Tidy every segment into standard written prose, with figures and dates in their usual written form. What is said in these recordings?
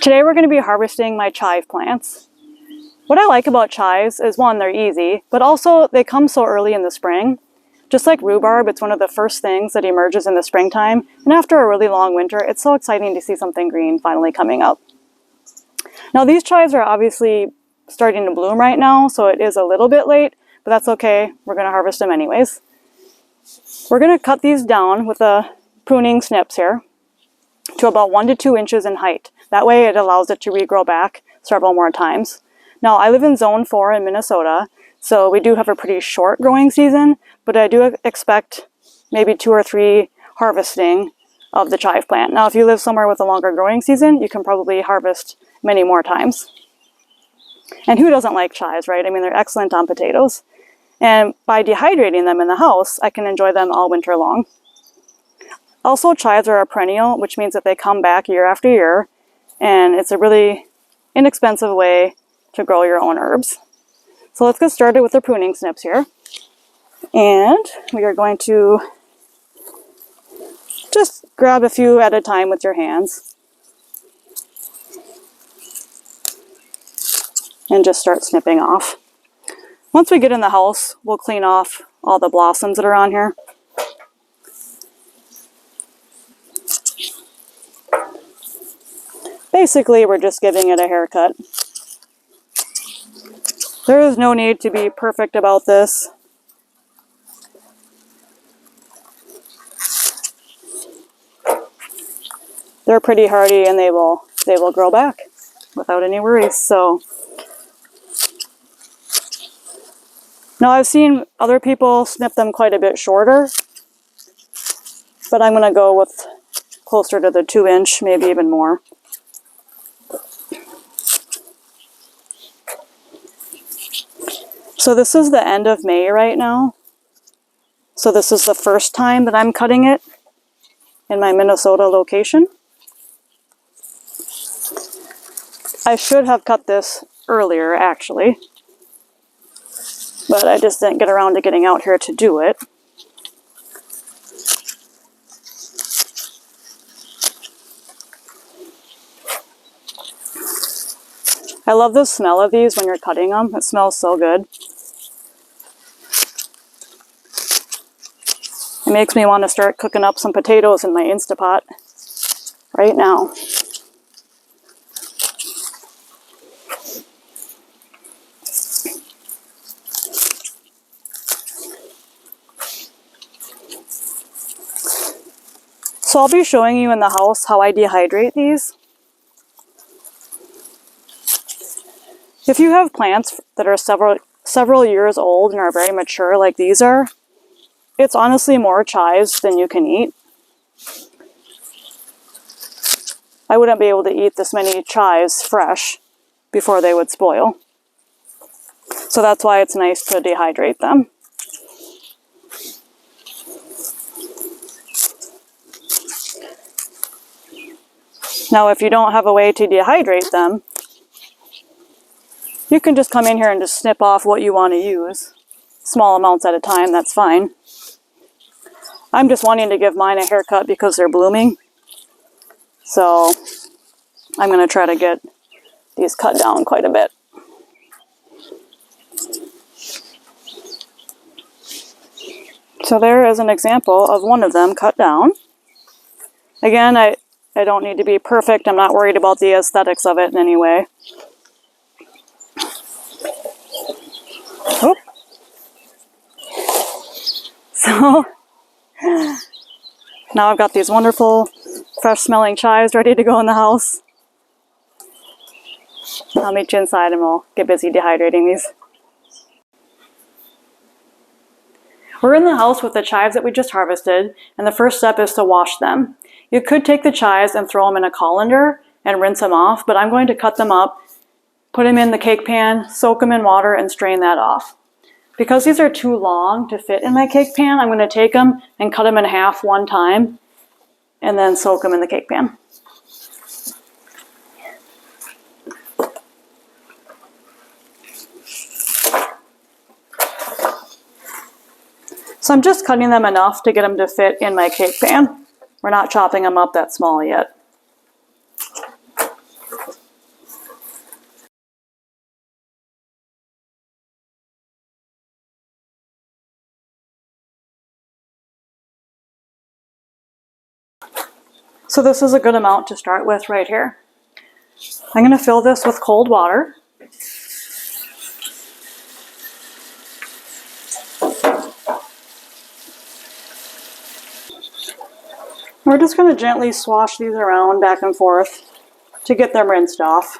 Today we're going to be harvesting my chive plants. What I like about chives is, one, they're easy, but also they come so early in the spring. Just like rhubarb, it's one of the first things that emerges in the springtime, and after a really long winter, it's so exciting to see something green finally coming up. Now these chives are obviously starting to bloom right now, so it is a little bit late, but that's okay. We're going to harvest them anyways. We're going to cut these down with the pruning snips here to about 1 to 2 inches in height. That way it allows it to regrow back several more times. Now I live in zone 4 in Minnesota, so we do have a pretty short growing season, but I do expect maybe 2 or 3 harvesting of the chive plant. Now if you live somewhere with a longer growing season, you can probably harvest many more times. And who doesn't like chives, right? I mean, they're excellent on potatoes. And by dehydrating them in the house, I can enjoy them all winter long. Also, chives are a perennial, which means that they come back year after year, and it's a really inexpensive way to grow your own herbs. So let's get started with the pruning snips here. And we are going to just grab a few at a time with your hands and just start snipping off. Once we get in the house, we'll clean off all the blossoms that are on here. Basically, we're just giving it a haircut. There is no need to be perfect about this. They're pretty hardy and they will grow back without any worries. So now I've seen other people snip them quite a bit shorter, but I'm going to go with closer to the 2 inch, maybe even more. So this is the end of May right now. So this is the first time that I'm cutting it in my Minnesota location. I should have cut this earlier, actually, but I just didn't get around to getting out here to do it. I love the smell of these when you're cutting them. It smells so good. It makes me want to start cooking up some potatoes in my Instapot right now. So I'll be showing you in the house how I dehydrate these. If you have plants that are several years old and are very mature like these are, it's honestly more chives than you can eat. I wouldn't be able to eat this many chives fresh before they would spoil. So that's why it's nice to dehydrate them. Now if you don't have a way to dehydrate them, you can just come in here and just snip off what you want to use. Small amounts at a time, that's fine. I'm just wanting to give mine a haircut because they're blooming. So I'm going to try to get these cut down quite a bit. So there is an example of one of them cut down. Again, I don't need to be perfect. I'm not worried about the aesthetics of it in any way. Oh. So now I've got these wonderful fresh smelling chives ready to go in the house. I'll meet you inside and we'll get busy dehydrating these. We're in the house with the chives that we just harvested, and the first step is to wash them. You could take the chives and throw them in a colander and rinse them off, but I'm going to cut them up, put them in the cake pan, soak them in water, and strain that off. Because these are too long to fit in my cake pan, I'm going to take them and cut them in half one time, and then soak them in the cake pan. So I'm just cutting them enough to get them to fit in my cake pan. We're not chopping them up that small yet. So this is a good amount to start with right here. I'm going to fill this with cold water. We're just going to gently swash these around back and forth to get them rinsed off.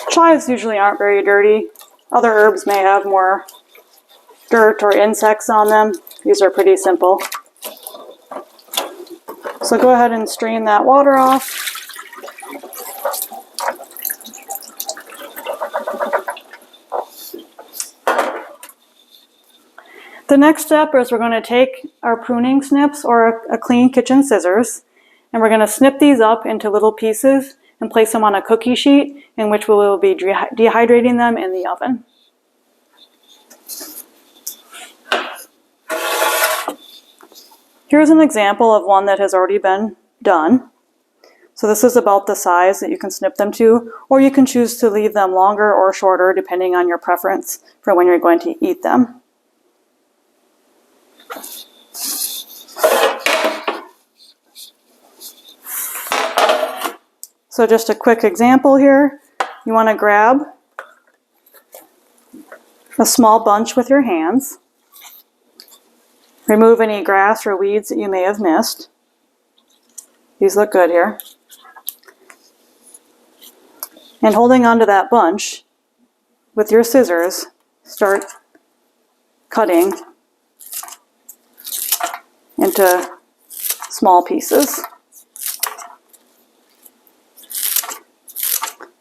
Chives usually aren't very dirty. Other herbs may have more dirt or insects on them. These are pretty simple. So go ahead and strain that water off. The next step is we're going to take our pruning snips or a clean kitchen scissors, and we're going to snip these up into little pieces and place them on a cookie sheet in which we will be dehydrating them in the oven. Here's an example of one that has already been done. So this is about the size that you can snip them to, or you can choose to leave them longer or shorter depending on your preference for when you're going to eat them. So just a quick example here. You want to grab a small bunch with your hands. Remove any grass or weeds that you may have missed. These look good here. And holding onto that bunch with your scissors, start cutting into small pieces.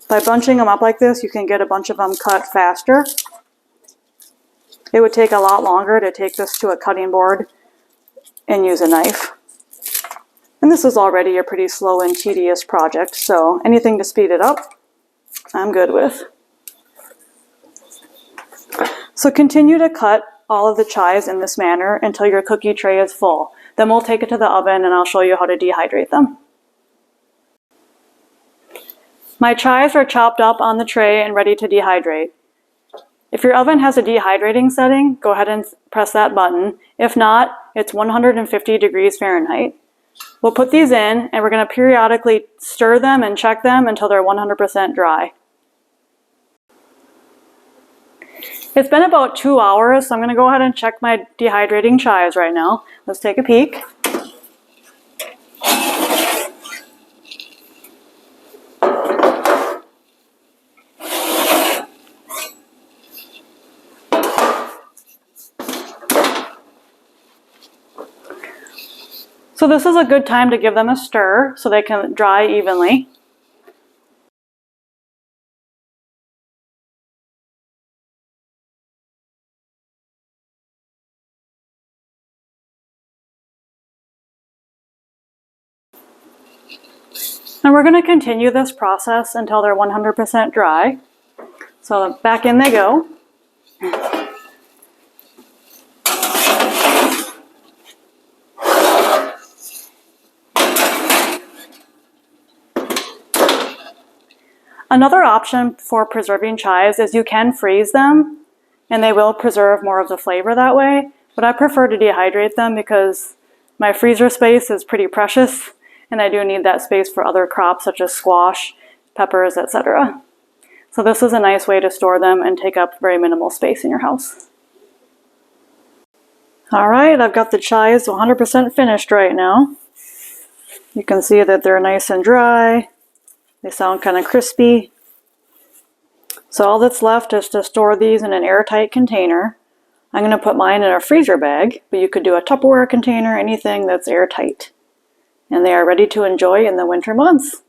By bunching them up like this, you can get a bunch of them cut faster. It would take a lot longer to take this to a cutting board and use a knife. And this is already a pretty slow and tedious project, so anything to speed it up, I'm good with. So continue to cut all of the chives in this manner until your cookie tray is full. Then we'll take it to the oven and I'll show you how to dehydrate them. My chives are chopped up on the tray and ready to dehydrate. If your oven has a dehydrating setting, go ahead and press that button. If not, it's 150 degrees Fahrenheit. We'll put these in and we're going to periodically stir them and check them until they're 100% dry. It's been about 2 hours, so I'm going to go ahead and check my dehydrating chives right now. Let's take a peek. So this is a good time to give them a stir so they can dry evenly. And we're going to continue this process until they're 100% dry. So back in they go. Another option for preserving chives is you can freeze them, and they will preserve more of the flavor that way, but I prefer to dehydrate them because my freezer space is pretty precious, and I do need that space for other crops such as squash, peppers, etc. So this is a nice way to store them and take up very minimal space in your house. Alright, I've got the chives 100% finished right now. You can see that they're nice and dry. They sound kind of crispy. So all that's left is to store these in an airtight container. I'm going to put mine in a freezer bag, but you could do a Tupperware container, anything that's airtight. And they are ready to enjoy in the winter months.